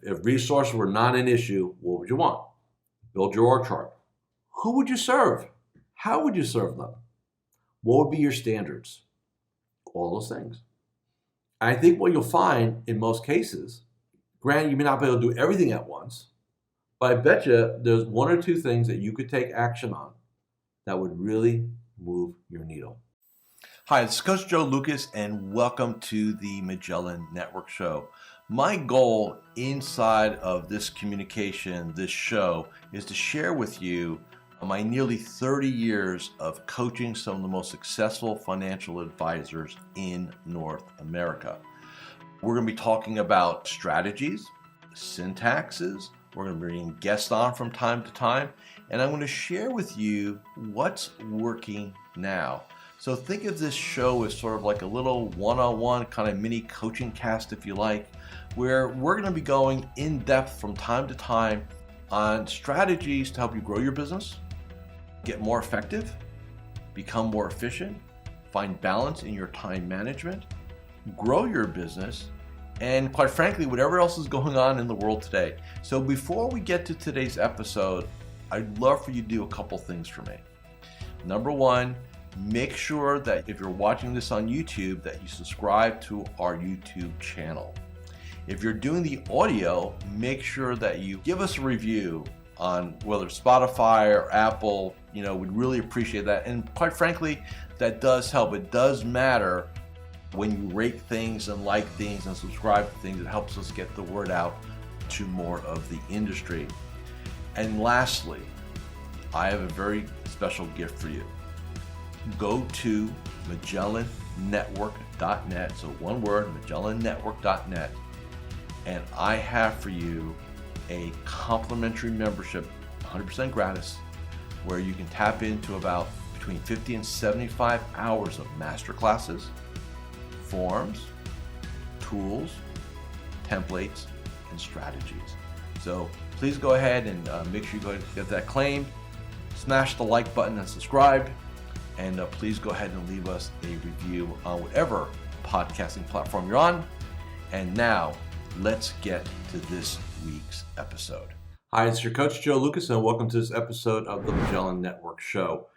If resources were not an issue, what would you want? Build your org chart. Who would you serve? How would you serve them? What would be your standards? All those things. I think what you'll find in most cases, granted, you may not be able to do everything at once, but I bet you there's one or two things that you could take action on that would really move your needle. Hi, this is Coach Joe Lukacs, and welcome to the Magellan Network Show. My goal inside of this communication, this show, is to share with you my nearly 30 years of coaching some of the most successful financial advisors in North America. We're going to be talking about strategies, syntaxes. We're going to be bringing guests on from time to time, and I'm going to share with you what's working now. So think of this show as sort of like a little one-on-one kind of mini coaching cast, if you like, where we're going to be going in depth from time to time on strategies to help you grow your business, get more effective, become more efficient, find balance in your time management, grow your business, and quite frankly, whatever else is going on in the world today. So before we get to today's episode, I'd love for you to do a couple things for me. Number one, make sure that if you're watching this on YouTube, that you subscribe to our YouTube channel. If you're doing the audio, make sure that you give us a review on whether it's Spotify or Apple. We'd really appreciate that. And quite frankly, that does help. It does matter when you rate things and like things and subscribe to things. It helps us get the word out to more of the industry. And lastly, I have a very special gift for you. Go to MagellanNetwork.net, so one word, MagellanNetwork.net, and I have for you a complimentary membership, 100% gratis, where you can tap into about between 50 and 75 hours of masterclasses, forms, tools, templates, and strategies. So please go ahead and make sure you go ahead and get that claimed. Smash the like button and subscribe. And please go ahead and leave us a review on whatever podcasting platform you're on. And now, let's get to this week's episode. Hi, it's your coach, Joe Lukacs, and welcome to this episode of the Magellan Network Show.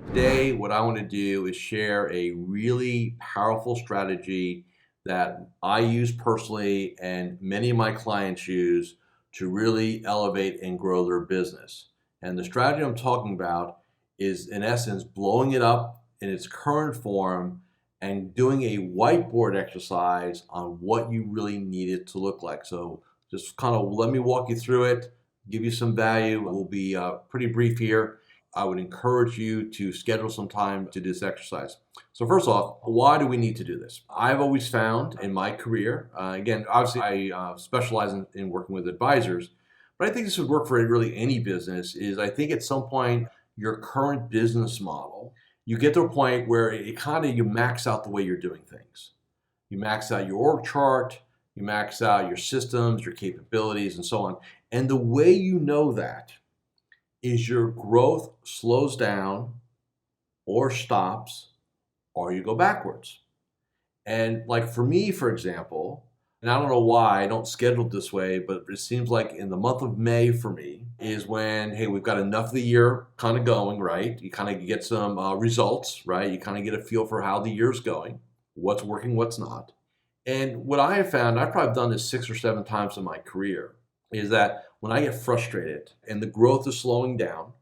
Today, what I want to do is share a really powerful strategy that I use personally and many of my clients use to really elevate and grow their business. And the strategy I'm talking about is, in essence, blowing it up in its current form and doing a whiteboard exercise on what you really need it to look like. So just kind of let me walk you through it, give you some value. It will be pretty brief here. I would encourage you to schedule some time to do this exercise. So first off, why do we need to do this? I've always found in my career, again, obviously I specialize in working with advisors, but I think this would work for really any business, is I think at some point, your current business model, you get to a point where you max out the way you're doing things. You max out your org chart, you max out your systems, your capabilities, and so on. And the way you know that is your growth slows down or stops or you go backwards. And like for me, for example, and I don't know why I don't schedule it this way, but it seems like in the month of May for me is when, hey, we've got enough of the year kind of going, right? You kind of get some results, right? You kind of get a feel for how the year's going, what's working, what's not. And what I have found, I've probably done this 6 or 7 times in my career, is that when I get frustrated and the growth is slowing down,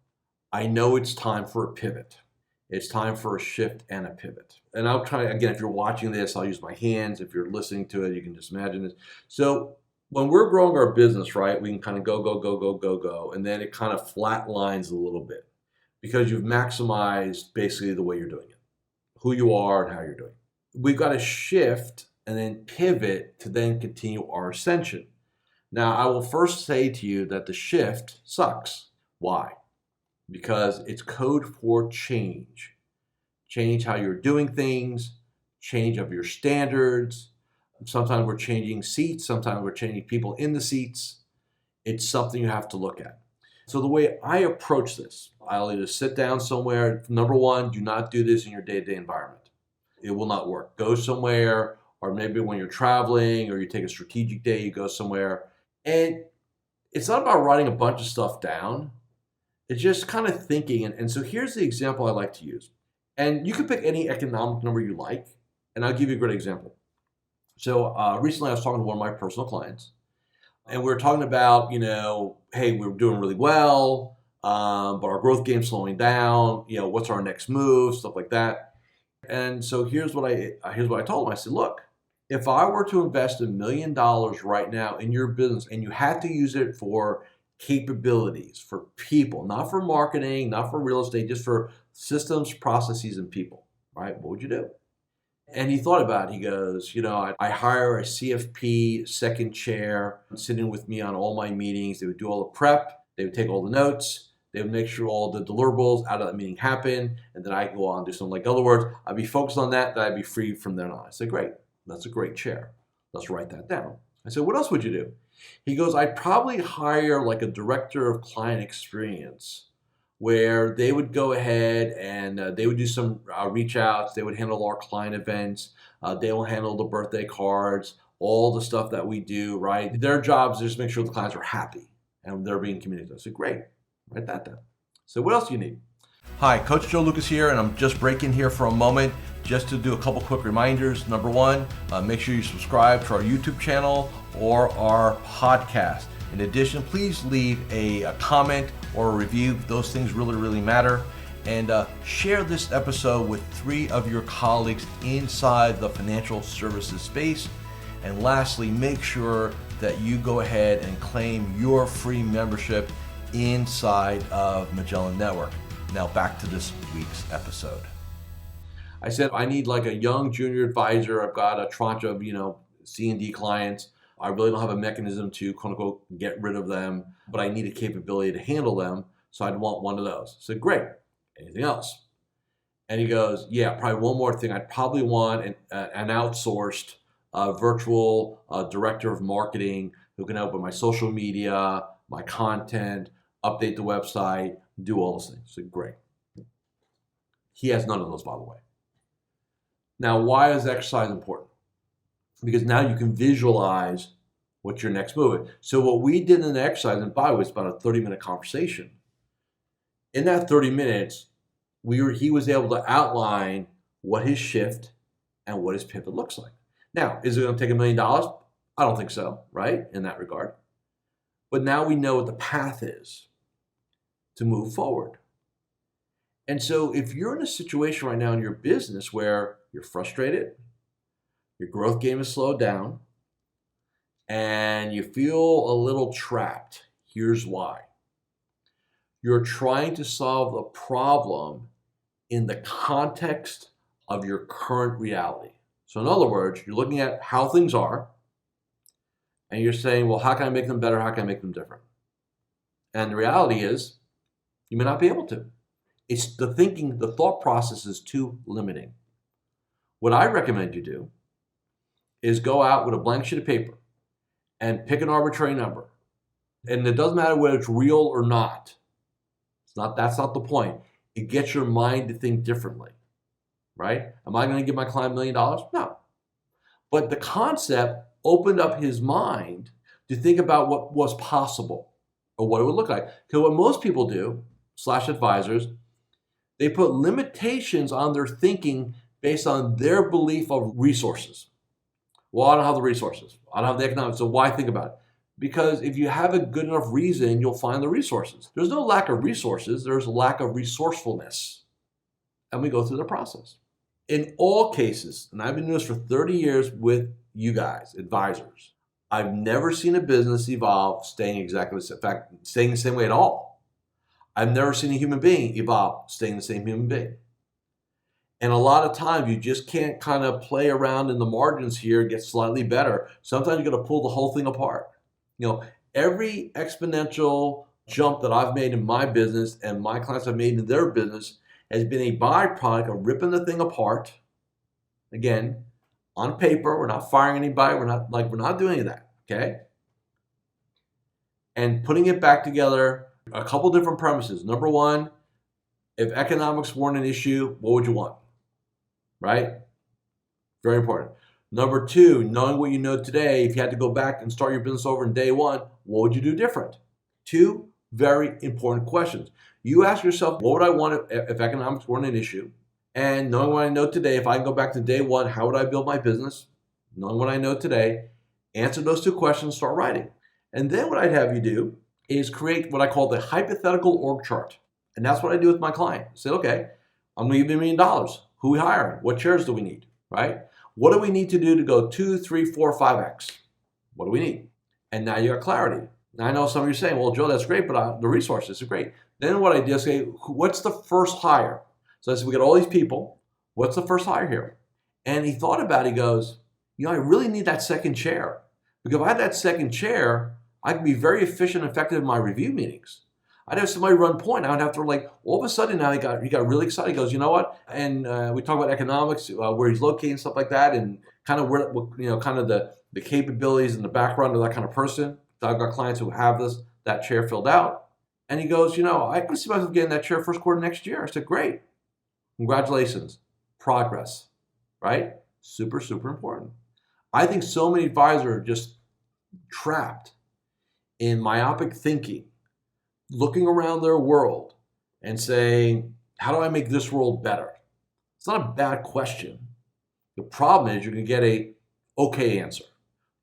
I know it's time for a pivot. It's time for a shift and a pivot. And I'll try, again, if you're watching this, I'll use my hands. If you're listening to it, you can just imagine this. So when we're growing our business, right, we can kind of go, and then it kind of flat lines a little bit because you've maximized basically the way you're doing it, who you are and how you're doing it. We've got to shift and then pivot to then continue our ascension. Now, I will first say to you that the shift sucks. Why? Because it's code for change. Change how you're doing things, change of your standards. Sometimes we're changing seats, sometimes we're changing people in the seats. It's something you have to look at. So the way I approach this, I'll either sit down somewhere. Number one, do not do this in your day-to-day environment. It will not work. Go somewhere or maybe when you're traveling or you take a strategic day, you go somewhere. And it's not about writing a bunch of stuff down. It's just kind of thinking. And so here's the example I like to use. And you can pick any economic number you like, and I'll give you a great example. So recently I was talking to one of my personal clients, and we were talking about, hey, we're doing really well, but our growth game's slowing down. What's our next move, stuff like that. And so here's what I told him. I said, look, if I were to invest $1 million right now in your business, and you had to use it for capabilities, for people, not for marketing, not for real estate, just for systems, processes, and people, right? What would you do? And he thought about it. He goes, I hire a CFP second chair sitting with me on all my meetings. They would do all the prep. They would take all the notes. They would make sure all the deliverables out of that meeting happen. And then I go on and do something. Like, in other words, I'd be focused on that, I'd be free from then on. I said, great. That's a great chair. Let's write that down. I said, what else would you do? He goes, I'd probably hire like a director of client experience, where they would go ahead and they would do some reach outs. They would handle our client events. They will handle the birthday cards, all the stuff that we do, right? Their job is just make sure the clients are happy and they're being communicated. I said, great, write that down. So what else do you need? Hi, Coach Joe Lukacs here, and I'm just breaking here for a moment just to do a couple quick reminders. Number one, make sure you subscribe to our YouTube channel or our podcast. In addition, please leave a comment or a review. Those things really, really matter. And share this episode with 3 of your colleagues inside the financial services space. And lastly, make sure that you go ahead and claim your free membership inside of Magellan Network. Now back to this week's episode. I said, I need like a young junior advisor. I've got a tranche of, C&D clients. I really don't have a mechanism to, quote unquote, get rid of them, but I need a capability to handle them. So I'd want one of those. I said, great. Anything else? And he goes, yeah, probably one more thing. I'd probably want an outsourced virtual director of marketing who can help with my social media, my content, update the website, do all those things. I said, great. He has none of those, by the way. Now, why is exercise important? Because now you can visualize what your next move is. So what we did in the exercise, and by the way, it's about a 30-minute conversation. In that 30 minutes, he was able to outline what his shift and what his pivot looks like. Now, is it going to take $1 million? I don't think so, right, in that regard. But now we know what the path is to move forward. And so if you're in a situation right now in your business where you're frustrated, your growth game is slowed down, and you feel a little trapped, here's why. You're trying to solve the problem in the context of your current reality. So in other words, you're looking at how things are, and you're saying, well, how can I make them better? How can I make them different? And the reality is, you may not be able to. It's the thinking, the thought process is too limiting. What I recommend you do is go out with a blank sheet of paper and pick an arbitrary number. And it doesn't matter whether it's real or not. That's not the point. It gets your mind to think differently, right? Am I going to give my client $1 million? No. But the concept opened up his mind to think about what was possible or what it would look like. Because what most people do, /advisors, they put limitations on their thinking based on their belief of resources. Well, I don't have the resources. I don't have the economics. So why think about it? Because if you have a good enough reason, you'll find the resources. There's no lack of resources. There's a lack of resourcefulness. And we go through the process. In all cases, and I've been doing this for 30 years with you guys, advisors, I've never seen a business evolve staying exactly the same. In fact, staying the same way at all. I've never seen a human being evolve staying the same human being. And a lot of times you just can't kind of play around in the margins here, get slightly better. Sometimes you got to pull the whole thing apart. Every exponential jump that I've made in my business and my clients have made in their business has been a byproduct of ripping the thing apart. Again, on paper, we're not firing anybody. We're not doing any of that, okay? And putting it back together, a couple different premises. Number one, if economics weren't an issue, what would you want? Right? Very important. Number two, knowing what you know today, if you had to go back and start your business over in day one, what would you do different? Two very important questions. You ask yourself, what would I want if economics weren't an issue? And knowing what I know today, if I can go back to day one, how would I build my business? Knowing what I know today, answer those two questions, start writing. And then what I'd have you do is create what I call the hypothetical org chart. And that's what I do with my client. I say, okay, I'm going to give you $1 million. Who are we hiring? What chairs do we need, right? What do we need to do to go 2, 3, 4, 5x? What do we need? And now you got clarity. Now I know some of you are saying, well, Joe, that's great, but the resources are great. Then what I do is say, what's the first hire? So I said, we got all these people. What's the first hire here? And he thought about it. He goes, I really need that second chair. Because if I had that second chair, I could be very efficient and effective in my review meetings. I'd have somebody run point. I would have to all of a sudden now he got really excited. He goes, you know what? And we talk about economics, where he's located and stuff like that, and kind of where, kind of the capabilities and the background of that kind of person. So I've got clients who have that chair filled out. And he goes, I can see myself getting that chair first quarter next year. I said, great. Congratulations. Progress, right? Super, super important. I think so many advisors are just trapped in myopic thinking, looking around their world and saying, how do I make this world better? It's not a bad question. The problem is you're going to get a okay answer.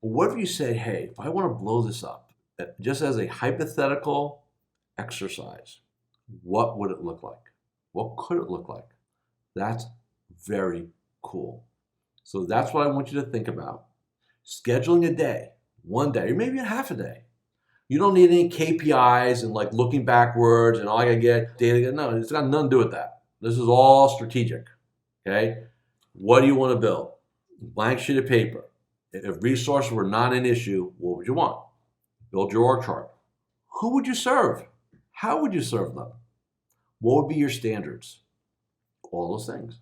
But what if you say, hey, if I want to blow this up, just as a hypothetical exercise, what would it look like? What could it look like? That's very cool. So that's what I want you to think about. Scheduling a day, one day, or maybe a half a day. You don't need any KPIs and looking backwards and all I gotta get data. No, it's got nothing to do with that. This is all strategic. Okay? What do you want to build? Blank sheet of paper. If resources were not an issue, what would you want? Build your org chart. Who would you serve? How would you serve them? What would be your standards? All those things.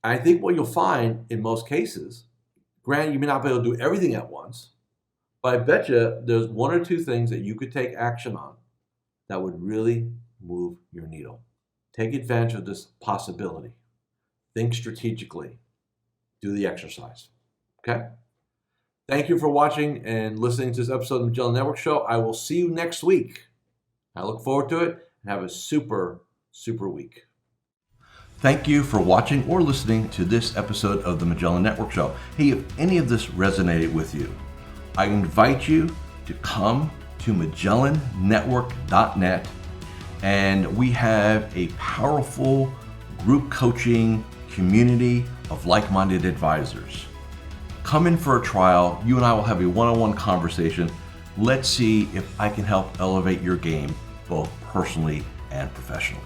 I think what you'll find in most cases, granted, you may not be able to do everything at once, but I bet you there's one or two things that you could take action on that would really move your needle. Take advantage of this possibility. Think strategically. Do the exercise. Okay? Thank you for watching and listening to this episode of the Magellan Network Show. I will see you next week. I look forward to it and have a super, super week. Thank you for watching or listening to this episode of the Magellan Network Show. Hey, if any of this resonated with you, I invite you to come to MagellanNetwork.net, and we have a powerful group coaching community of like-minded advisors. Come in for a trial. You and I will have a one-on-one conversation. Let's see if I can help elevate your game both personally and professionally.